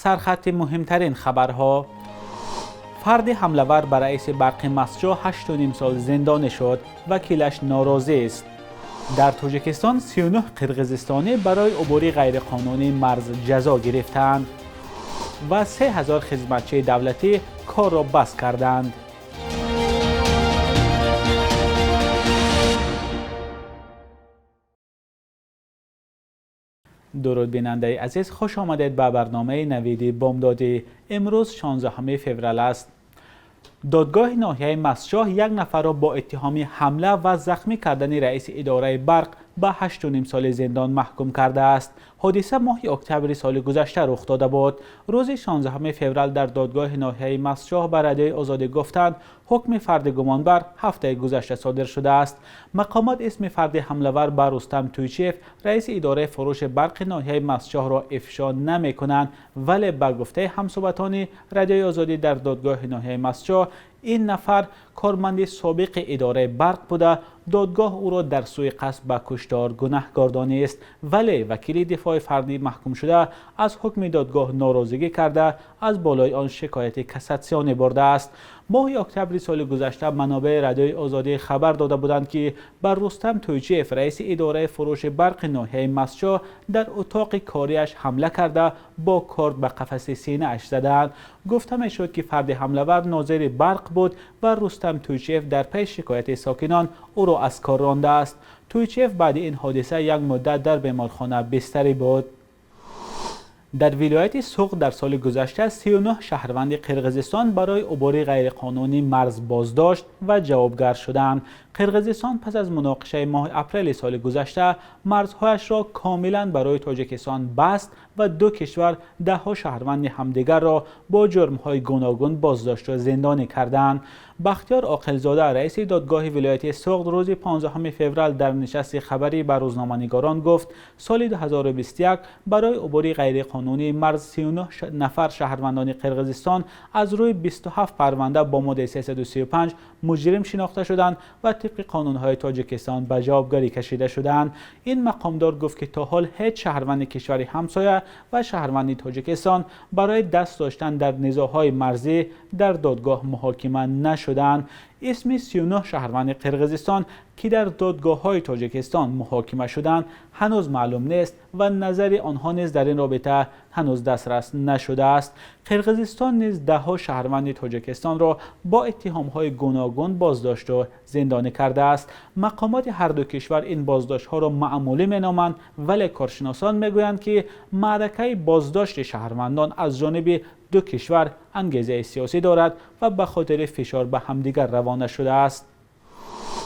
سرخط مهمترین خبرها. فرد حمله‌ور بر رئیس برق مسجد 8.5 سال زندانی شد. وکیلش ناراضی است. در تاجیکستان 39 قرقیزستانی برای عبور غیرقانونی مرز جزا گرفتند و 3000 خدمتچی دولتی کار را بس کردند. درود بیننده عزیز، خوش آمدید به برنامه نوید بامدادی. امروز 16 فوریه است. دادگاه ناحیه مسجد یک نفر را با اتهام حمله و زخمی کردن رئیس اداره برق به 8.5 سال زندان محکوم کرده است. حادثه ماه اکتبر سال گذشته رخ داده بود. روز 16 فوریه در دادگاه ناحیه مسجد به رادیوی آزادی گفتند حکم فرد گمانبر هفته گذشته صادر شده است. مقامات اسم فرد حمله‌ور به رستم تویچیف رئیس اداره فروش برق ناحیه مسجد را افشا نمی کنند، ولی به گفته همصحبتان رادیوی آزادی در دادگاه ناحیه مسجد این نفر کارمند سابق اداره برق بوده. دادگاه او را در سوی قصد به کشتار گنهکار دانست، ولی وکیل دفاع فردی محکوم شده از حکم دادگاه ناراضگی کرده از بالای آن شکایت کاساسیون برده است. ماه اکتبر سال گذشته منابع رادیوی آزادی خبر داده بودند که بر رستم تویچیف رئیس اداره فروش برق ناحیه مسجد در اتاق کاریش حمله کرده با کارد به قفس سینه اش زدند. گفته می شد که فرد حمله‌ور ناظر برق بود و رستم تویچیف در پی شکایت ساکنان او را از کار رانده است. تویچیف بعد این حادثه یک مدت در بیمارخانه بستری بود. در ولایت سوق در سال گذشته 39 شهروند قرقیزستان برای عبور غیرقانونی مرز بازداشت و جوابگر شدند. قرقیزستان پس از مناقشه ماه اپریل سال گذشته مرزهایش را کاملا برای تاجیکستان بست و دو کشور دهها شهروند همدیگر را با جرم‌های گوناگون بازداشت و زندانی کردند. بختیار عاقلزاده رئیس دادگاه ولایت سوق روز 15 فوریه در نشست خبری به روزنامه‌نگاران گفت سال 2021 برای عبور غیرقانونی مرز 39 نفر شهروندان قرقیزستان از روی 27 پرونده با ماده 335 مجرم شناخته شدند و طبق قانون‌های تاجیکستان به جوابگری کشیده شدند. این مقامدار گفت که تا حال هیچ شهروند کشور همسایه و شهروند تاجیکستان برای دست داشتن در نزاع‌های مرزی در دادگاه محاکمه نشدند. اسم 39 شهروند قرقیزستان که در دادگاه‌های تاجیکستان محاکمه شدند هنوز معلوم نیست و نظر آنها نیز در این رابطه هنوز دسترس نشده است. قرقیزستان نیز ده‌ها شهروند تاجیکستان را با اتهام‌های گوناگون بازداشت و زندانی کرده است. مقامات هر دو کشور این بازداشت‌ها را معمولی می‌نامند، ولی کارشناسان می‌گویند که معرکه بازداشت شهروندان از جانب دو کشور انگیزه سیاسی دارد و به خاطر فشار به همدیگر روانه شده است.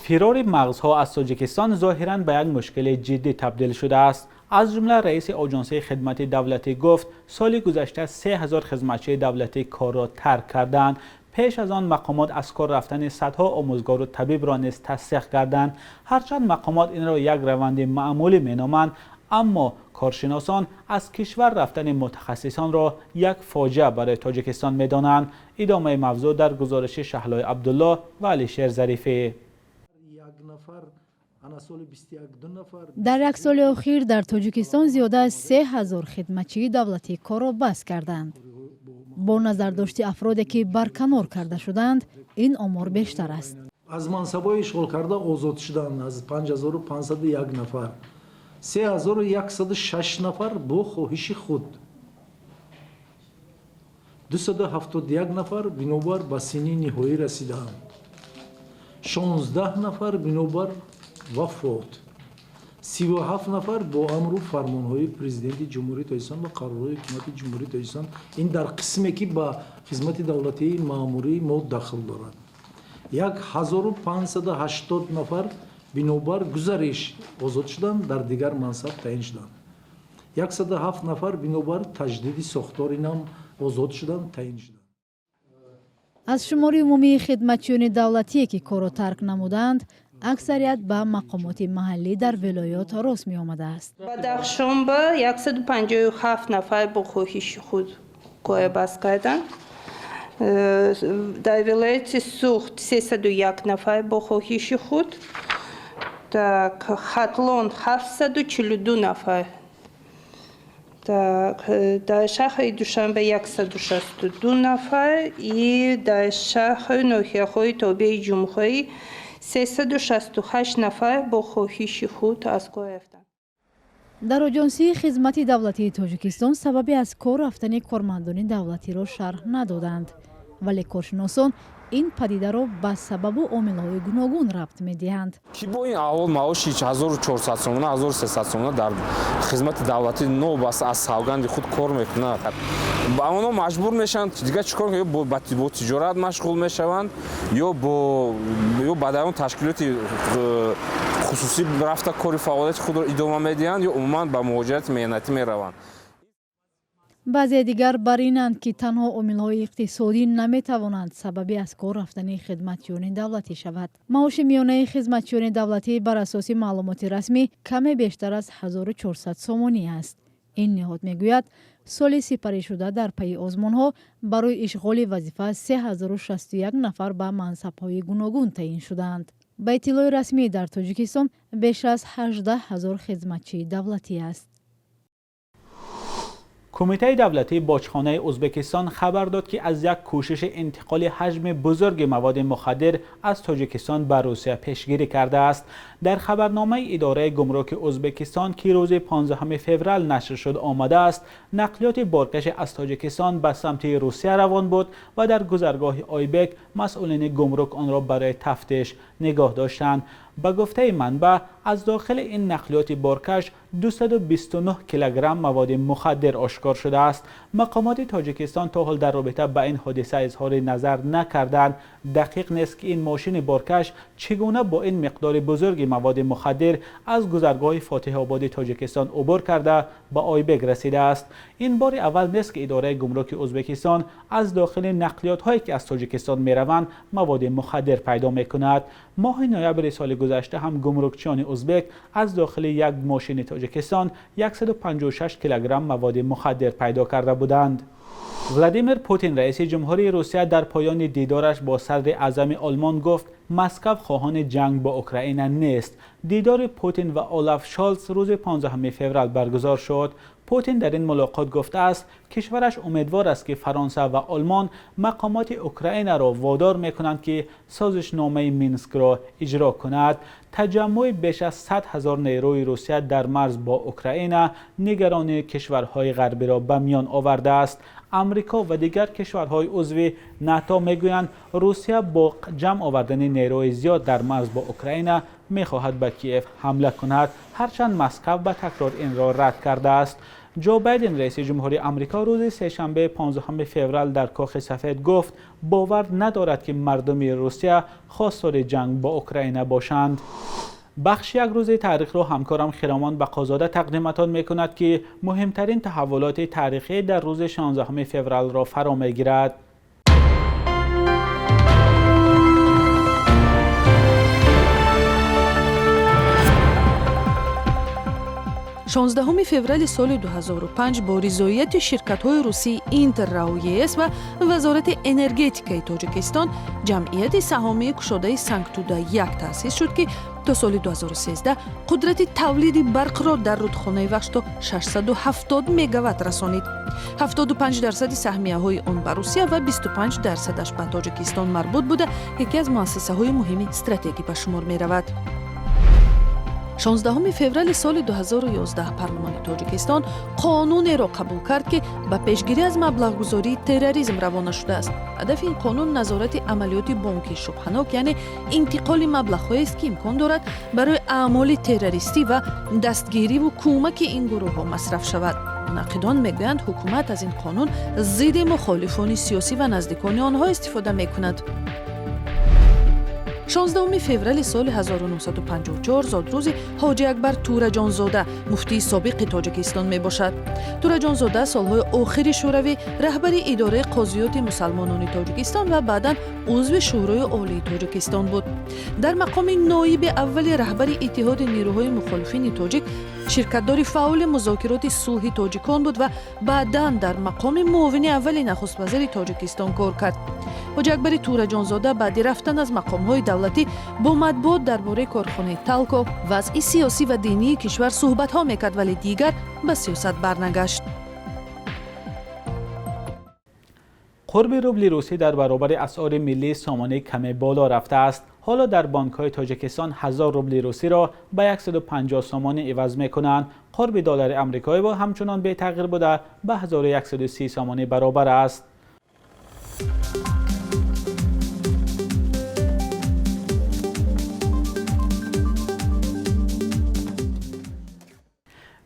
فرار مغزها از تاجیکستان ظاهراً به یک مشکل جدی تبدیل شده است. از جمله رئیس آژانس خدمات دولتی گفت سال گذشته 3000 خدمتچی دولتی کار را ترک کردند. پیش از آن مقامات از کار رفتن صدها آموزگار و طبیب را نیز تصدیق کردند. هرچند مقامات این را یک روند معمولی مینامند، اما کارشناسان از کشور رفتن متخصصان را یک فاجعه برای تاجیکستان می‌دانند. ادامه موضوع در گزارش شهلای عبدالله و علیشیر ظریفی. در یک سال اخیر در تاجیکستان زیاده از 3000 خدمتچی دولتی کار را بس کردند. با نظر داشت افرادی که برکنار کرده شدند این آمار بیشتر است. از منصب‌های اشغال کرده آزاد شدند از 5501 نفر. 3106 نفر با خواهش خود، 271 نفر بنابر به سن نهایی رسیدند، 16 نفر بنابر وفات، 37 نفر با امر و فرمانهای پرزیدنت جمهوری تاجیکستان و قرارهای حکومت جمهوری تاجیکستان. این در قسمی که به خدمت دولتی ماموری ما داخل دارد. 1580 نفر بنابر گزارش آزاد شدند، در دیگر منصب تعیین شدند. 107 نفر بنابر تجدید ساختار نام آزاد شدند، تعیین شدند. از شماری عمومی خدمتچیان دولتی که کار را ترک نمودند اکثریت به مقامات محلی در ولایات راست می آمده است. بدخشان به 157 نفر با خواهش خود کار بس کردند. در ولایت سوخت 301 نفر با خواهش خود. در خطلان 742 نفر در شهر دوشنبه 162 نفر و در شهر ناحیه‌های تابع جمهوری 368 نفر با خواهش خود از کار رفتند. дар оҷонсии хизмати давлатии тоҷикистон сабаби аз кор рафтани кормандони давлатиро шарҳ надоданд, вале коршиносон ин падидаро ба сабабу омилҳои гуногун рабт медиҳанд. ки бо ин аҳвол маоши 1400 сомона 1300 сомона дар хизмати давлатӣ нобаста аз савганди худ кор мекунад. Аммо маҷбур мешаванд дигар чикор ё бо тиҷорат машғул мешаванд ё ба дар он ташкилоти хусусӣ рафта кори фаъолияти худро идома медиҳанд ё умуман ба муҳоҷирати меҳнатӣ мераванд. баъзе дигар бар инанд ки танҳо омилҳои иқтисодӣ наметавонанд сабаби аз кор рафтани хидматчиёни давлатӣ шавад. маоши миёнаи хизматчиёни давлатӣ бар асоси маълумоти расмӣ каме бештар аз 1400 сомонӣ аст. ин ниҳод мегӯяд соли сипаришуда дар пайи озмонҳо барои ишғоли вазифа 3061 нафар ба мансабҳои гуногун таъин шуданд. ба иттилои расмӣ дар тоҷикистон беш аз 18 000 хизматчии давлатӣ аст. کمیته دولتی باجخانه ازبکستان خبر داد که از یک کوشش انتقال حجم بزرگ مواد مخدر از تاجیکستان به روسیه پیشگیری کرده است. در خبرنامه اداره گمرک ازبکستان که روز 15 فوریه نشر شد آمده است نقلیات بارکش از تاجیکستان به سمت روسیه روان بود و در گذرگاه آیبک مسئولین گمرک آن را برای تفتیش نگاه داشتند. به گفته منبع از داخل این نقلیات بارکش 229 کیلوگرم مواد مخدر آشکار شده است. مقامات تاجیکستان تا حال در رابطه با این حادثه اظهار نظر نکردند. دقیق نیست که این ماشین بارکش چگونه با این مقدار بزرگ مواد مخدر از گذرگاه فاتح آباد تاجیکستان عبور کرده به آیبک رسیده است. این بار اول نیست که اداره گمرک ازبکستان از داخل نقلیات هایی که از تاجیکستان می روند مواد مخدر پیدا می کند. ماه نوامبر سال گذشته هم گمرکچیان ازبک از داخل یک ماشین تاجیکستان 156 کیلوگرم مواد مخدر پیدا کرده بودند. ولادیمیر پوتین رئیس جمهوری روسیه در پایان دیدارش با صدر اعظم آلمان گفت مسکو خواهان جنگ با اوکراین نیست. دیدار پوتین و اولاف شالز روز 15 فوریه برگزار شد. پوتین در این ملاقات گفته است کشورش امیدوار است که فرانسه و آلمان مقامات اوکراین را وادار میکنند که سازشنامه مینسک را اجرا کند. تجمع بیش از 100,000 نیروی روسیه در مرز با اوکراین نگرانی کشورهای غربی را به میان آورده است. امریکا و دیگر کشورهای عضو ناتو میگویند روسیه با جمع آوردن نیروی زیاد در مرز با اوکراین میخواهد به کیف حمله کند، هرچند مسکو به تکرار این را رد کرده است. جو بایدن رئیس جمهوری آمریکا روز سه‌شنبه 15 فوریه در کاخ سفید گفت باور ندارد که مردم روسیه خواستار جنگ با اوکراین باشند. بخش یک روز تاریخ را همکارم خرامان بقازاده تقدیمتان میکند که مهمترین تحولات تاریخی در روز 16 فوریه را فرا میگیرد. 16 феврали соли 2005 бо ризоияти ширкатҳои русии Интеррау ЕС ва вазорати энергетикаи Тоҷикистон ҷамъияти саҳомии кушодаи Санктуда 1 таъсис шуд, ки то соли 2013 қудрати тавлиди барқро дар рудхонаи вахш то 670 мегаватт расонид. 75% саҳмияҳои он ба Русия ва 25%аш ба Тоҷикистон марбут буда, яке аз муассисаҳои муҳими стратегӣ ба шумор меравад. 16 феврали соли 2011 парлумони Тоҷикистон қонунеро қабул кард, ки ба пешгирӣ аз маблағгузории терроризм равона шудааст. ҳадафи ин қонун назорати амалиёти бонкии шубҳанок, яъне интиқоли маблағҳоест, ки имкон дорад барои аъмоли террористӣ ва дастгириву кӯмаки ин гурӯҳҳо масраф шавад. мунаққидон мегӯянд ҳукумат аз ин қонун зидди мухолифони сиёсӣ ва наздикони онҳо истифода мекунад. 16 феврали соли 1954 зодрӯзи ҳоҷи Акбар Тураҷонзода муфтии собиқи Тоҷикистон мебошад. Тураҷонзода солҳои охири шӯравӣ раҳбари идораи қозиёти мусалмонони Тоҷикистон ва баъдан узви шӯрои олии Тоҷикистон буд. Дар мақоми ноиби аввали раҳбари иттиҳоди нирӯҳои мухолифини тоҷик ширкатдори фаъоли музокироти сулҳи тоҷикон буд ва баъдан дар мақоми муовини аввали нахуствазири Тоҷикистон кор кард. ҳоҷи Акбари Тураҷонзода баъди рафтан аз мақомҳои давлатӣ бо матбуот дар бораи корхонаи Талко, вазъи сиёсӣ ва динии кишвар суҳбатҳо мекард, вале дигар ба сиёсат барнагашт. قرب روبل روسی در برابر اسعار ملی سامانه کم بالا رفته است. حالا در بانک‌های تاجیکستان 1000 روبل روسی را به 150 سامانه عوض می‌کنند. قرب دلار آمریکایی با همچنان به تغییر بوده به 1130 سامانه برابر است.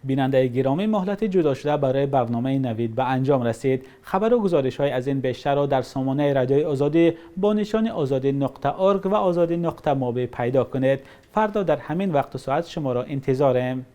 بیننده گرامی، مهلت جدا شده برای برنامه نوید به انجام رسید. خبر و گزارش‌های از این بیشتر را در سامانه رادیوی آزادی با نشان azadi.org و azadi.mobi پیدا کنید. فردا در همین وقت و ساعت شما را انتظاریم.